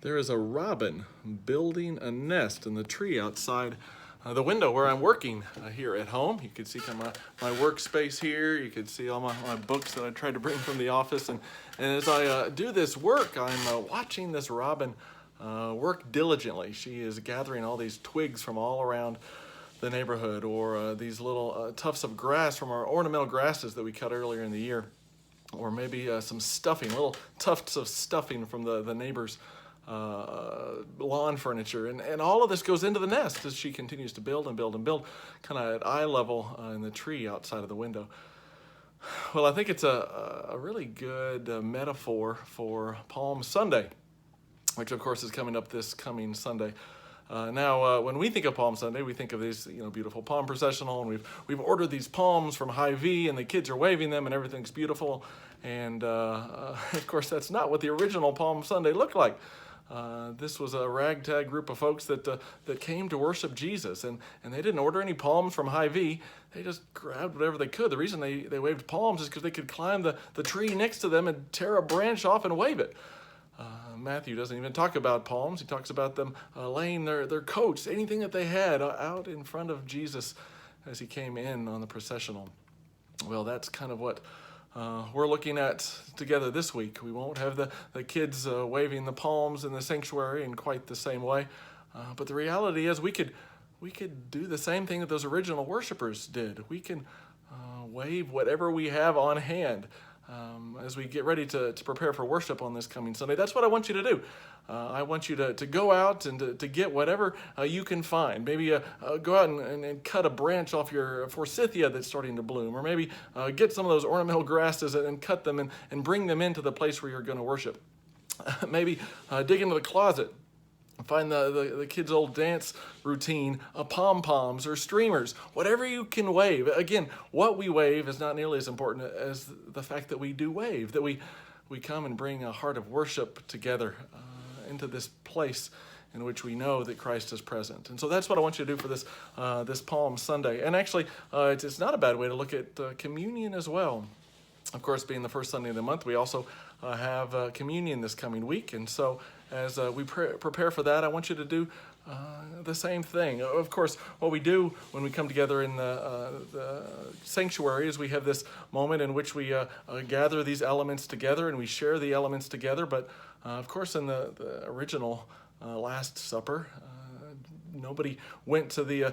There is a robin building a nest in the tree outside the window where I'm working here at home. You can see kind of my workspace here. You can see all my books that I tried to bring from the office. And as I do this work, I'm watching this robin work diligently. She is gathering all these twigs from all around the neighborhood, or these little tufts of grass from our ornamental grasses that we cut earlier in the year, or maybe some stuffing, little tufts of stuffing from the neighbor's lawn furniture, and all of this goes into the nest as she continues to build and build and build, kind of at eye level in the tree outside of the window. Well, I think it's a really good metaphor for Palm Sunday, which of course is coming up this coming Sunday. Now, when we think of Palm Sunday, we think of these, beautiful palm processional, and we've ordered these palms from Hy-Vee, and the kids are waving them, and everything's beautiful. And of course, that's not what the original Palm Sunday looked like. This was a ragtag group of folks that came to worship Jesus, and they didn't order any palms from Hy-Vee. They just grabbed whatever they could. The reason they waved palms is because they could climb the tree next to them and tear a branch off and wave it. Matthew doesn't even talk about palms. He talks about them laying their coats, anything that they had, out in front of Jesus as he came in on the processional. Well, that's kind of what we're looking at together this week. We won't have the kids waving the palms in the sanctuary in quite the same way. But the reality is we could do the same thing that those original worshipers did. We can wave whatever we have on hand as we get ready to prepare for worship on this coming Sunday. That's what I want you to do. I want you to go out and to get whatever you can find. Maybe go out and cut a branch off your forsythia that's starting to bloom, or maybe get some of those ornamental grasses and cut them and bring them into the place where you're going to worship. Maybe dig into the closet. Find the kids' old dance routine, pom-poms or streamers, whatever you can wave. Again, what we wave is not nearly as important as the fact that we do wave, that we come and bring a heart of worship together into this place in which we know that Christ is present. And so that's what I want you to do for this Palm Sunday. And actually, it's not a bad way to look at communion as well. Of course, being the first Sunday of the month, we also have communion this coming week. And so as we prepare for that, I want you to do the same thing. Of course, what we do when we come together in the sanctuary is we have this moment in which we gather these elements together and we share the elements together. But of course, in the original Last Supper, nobody went to the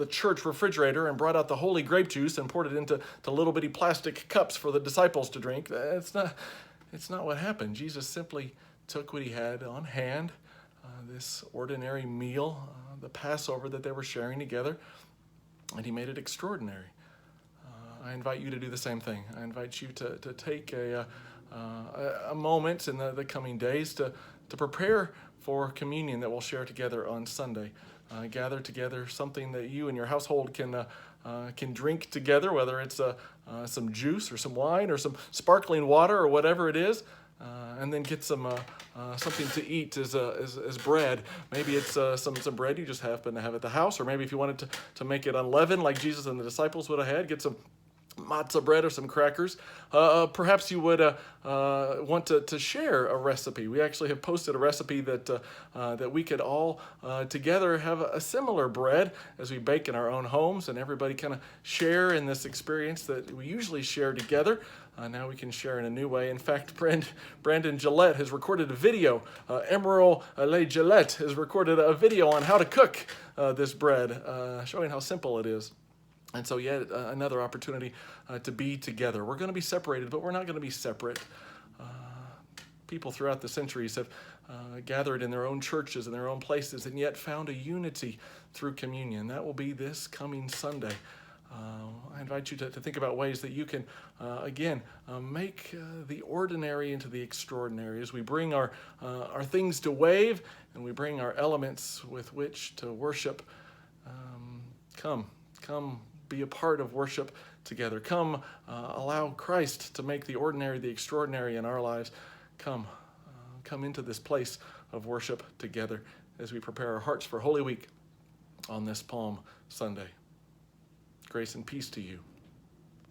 church refrigerator and brought out the holy grape juice and poured it into little bitty plastic cups for the disciples to drink. It's not what happened. Jesus simply took what he had on hand, this ordinary meal, the Passover that they were sharing together, and he made it extraordinary. I invite you to do the same thing. I invite you to take a moment in the coming days to prepare for communion that we'll share together on Sunday. Gather together something that you and your household can drink together, whether it's some juice or some wine or some sparkling water or whatever it is, and then get some something to eat as bread. Maybe it's some bread you just happen to have at the house, or maybe if you wanted to make it unleavened like Jesus and the disciples would have had, get some matzah bread or some crackers. Perhaps you would want to share a recipe. We actually have posted a recipe that we could all together have a similar bread as we bake in our own homes, and everybody kind of share in this experience that we usually share together. Now we can share in a new way. In fact, Brandon Gillette has recorded a video. Emerald Le Gillette has recorded a video on how to cook this bread, showing how simple it is. And so yet another opportunity to be together. We're going to be separated, but we're not going to be separate. People throughout the centuries have gathered in their own churches and their own places and yet found a unity through communion. That will be this coming Sunday. I invite you to think about ways that you can, make the ordinary into the extraordinary as we bring our things to wave and we bring our elements with which to worship. Come be a part of worship together. Come allow Christ to make the ordinary the extraordinary in our lives. Come into this place of worship together as we prepare our hearts for Holy Week on this Palm Sunday. Grace and peace to you.